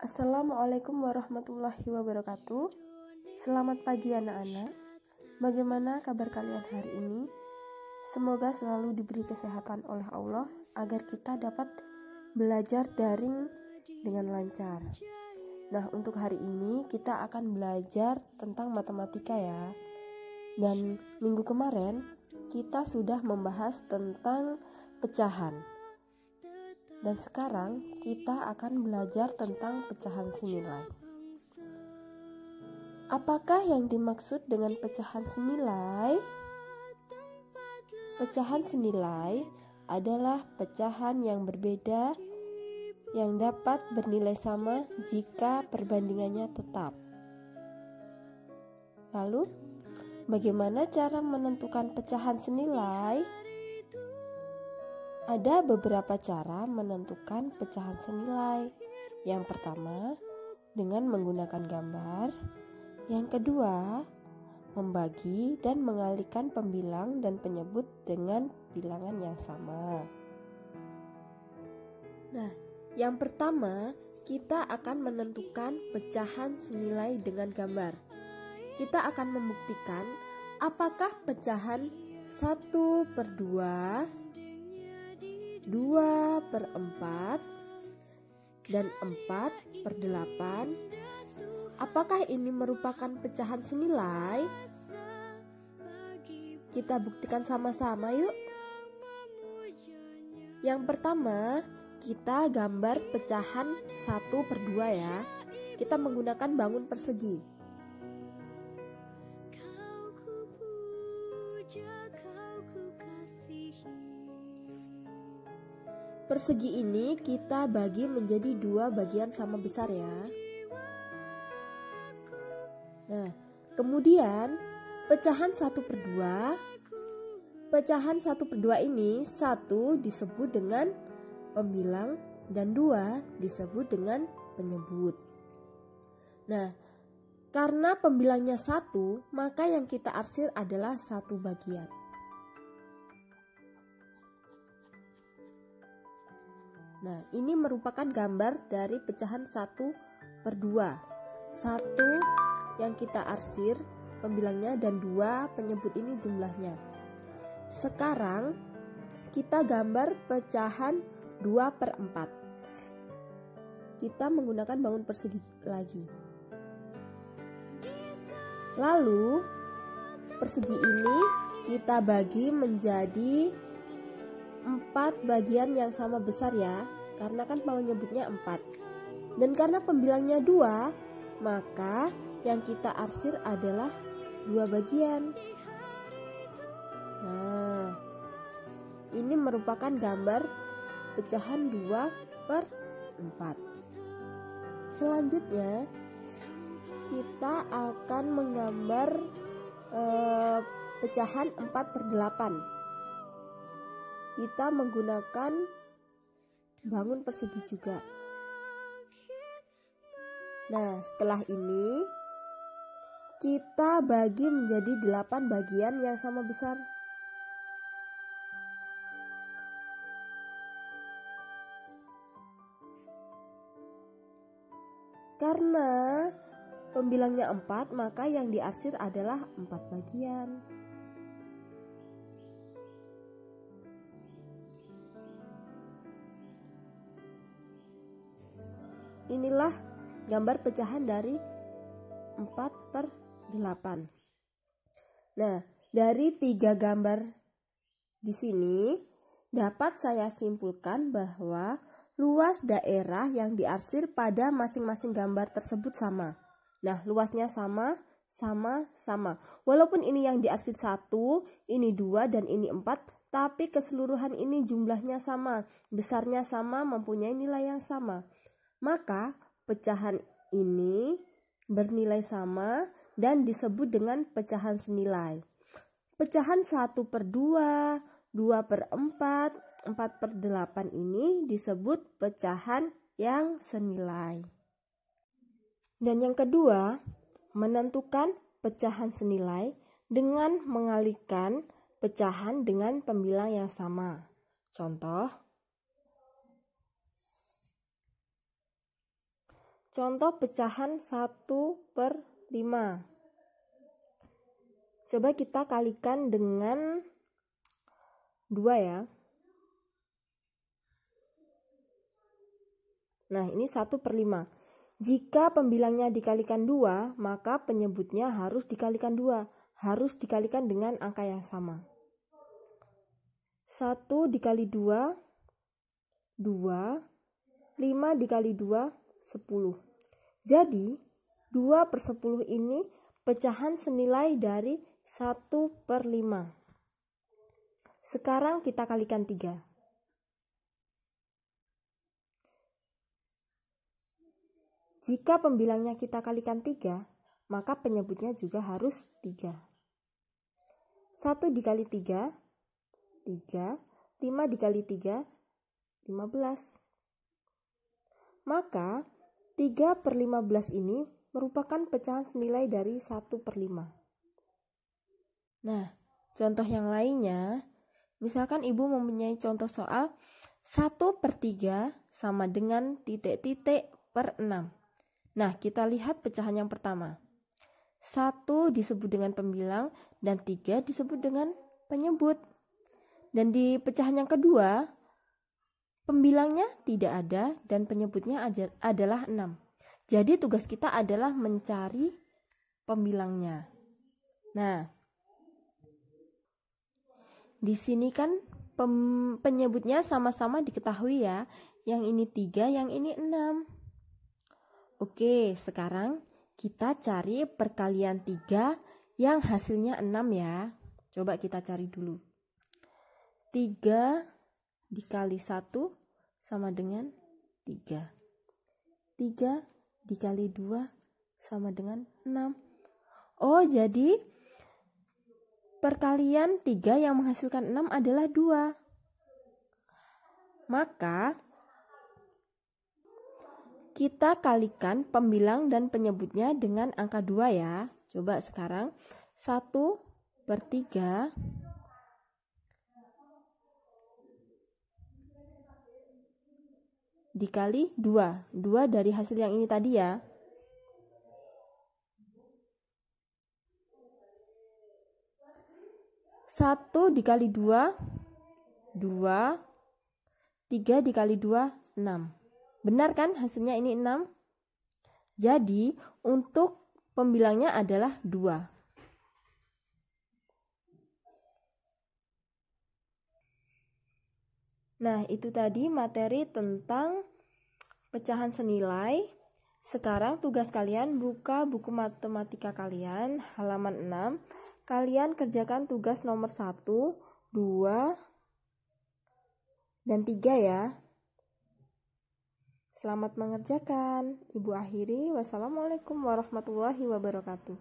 Assalamualaikum warahmatullahi wabarakatuh. Selamat pagi anak-anak. Bagaimana kabar kalian hari ini? Semoga selalu diberi kesehatan oleh Allah agar kita dapat belajar daring dengan lancar. Nah, untuk hari ini kita akan belajar tentang matematika ya. Dan minggu kemarin kita sudah membahas tentang pecahan. Dan sekarang kita akan belajar tentang pecahan senilai. Apakah yang dimaksud dengan pecahan senilai? Pecahan senilai adalah pecahan yang berbeda yang dapat bernilai sama jika perbandingannya tetap. Lalu, bagaimana cara menentukan pecahan senilai? Ada beberapa cara menentukan pecahan senilai. Yang pertama, dengan menggunakan gambar. Yang kedua, membagi dan mengalihkan pembilang dan penyebut dengan bilangan yang sama. Nah, yang pertama, kita akan menentukan pecahan senilai dengan gambar. Kita akan membuktikan apakah pecahan 1/2, 2/4, dan 4/8. Apakah ini merupakan pecahan senilai? Kita buktikan sama-sama yuk. Yang pertama, kita gambar pecahan 1/2 ya. Kita menggunakan bangun persegi. Persegi ini kita bagi menjadi 2 bagian sama besar ya. Nah, kemudian pecahan 1/2. Pecahan 1/2 ini 1 disebut dengan pembilang dan 2 disebut dengan penyebut. Nah, karena pembilangnya 1, maka yang kita arsir adalah 1 bagian. Nah, ini merupakan gambar dari pecahan 1/2. 1 yang kita arsir pembilangnya dan 2 penyebut ini jumlahnya. Sekarang kita gambar pecahan 2/4. Kita menggunakan bangun persegi lagi. Lalu persegi ini kita bagi menjadi 4 bagian yang sama besar ya, karena kan penyebutnya 4. Dan karena pembilangnya 2, maka yang kita arsir adalah 2 bagian. Nah, ini merupakan gambar pecahan 2/4. Selanjutnya, kita akan menggambar pecahan 4/8. Kita menggunakan bangun persegi juga. Nah, setelah ini kita bagi menjadi 8 bagian yang sama besar. Karena pembilangnya 4, maka yang diarsir adalah 4 bagian. Inilah gambar pecahan dari 4/8. Nah, dari 3 gambar di sini dapat saya simpulkan bahwa luas daerah yang diarsir pada masing-masing gambar tersebut sama. Nah, luasnya sama. Walaupun ini yang diarsir 1, ini 2, dan ini 4, tapi keseluruhan ini jumlahnya sama, besarnya sama, mempunyai nilai yang sama. Maka pecahan ini bernilai sama dan disebut dengan pecahan senilai. Pecahan 1/2, 2/4, 4/8 ini disebut pecahan yang senilai. Dan yang kedua, menentukan pecahan senilai dengan mengalihkan pecahan dengan pembilang yang sama. Contoh, contoh pecahan 1/5. Coba kita kalikan dengan 2 ya. Nah, ini 1/5. Jika pembilangnya dikalikan 2, maka penyebutnya harus dikalikan 2. Harus dikalikan dengan angka yang sama. 1 dikali 2, 2. 5 dikali 2, 10. Jadi, 2/10 ini pecahan senilai dari 1/5. Sekarang kita kalikan 3. Jika pembilangnya kita kalikan 3, maka penyebutnya juga harus 3. 1 dikali 3, 3. 5 dikali 3, 15. Maka 3/15 ini merupakan pecahan senilai dari 1/5. Nah, contoh yang lainnya, misalkan ibu mempunyai contoh soal 1/3 sama dengan titik-titik per 6. Nah, kita lihat pecahan yang pertama. 1 disebut dengan pembilang dan 3 disebut dengan penyebut. Dan di pecahan yang kedua, pembilangnya tidak ada dan penyebutnya adalah 6. Jadi tugas kita adalah mencari pembilangnya. Nah, di sini kan penyebutnya sama-sama diketahui ya. Yang ini 3, yang ini 6. Oke, sekarang kita cari perkalian 3 yang hasilnya 6 ya. Coba kita cari dulu. 3 dikali 1 sama dengan 3. 3 dikali 2 sama dengan 6. Oh, jadi perkalian 3 yang menghasilkan 6 adalah 2. Maka kita kalikan pembilang dan penyebutnya dengan angka 2 ya. Coba sekarang 1/3 dikali 2. 2 dari hasil yang ini tadi ya. 1 dikali 2, 2. 3 dikali 2, 6. Benar kan hasilnya ini 6? Jadi untuk pembilangnya adalah 2. Nah, itu tadi materi tentang pecahan senilai. Sekarang tugas kalian buka buku matematika kalian halaman 6. Kalian kerjakan tugas nomor 1, 2, dan 3 ya. Selamat mengerjakan. Ibu akhiri. Wassalamualaikum warahmatullahi wabarakatuh.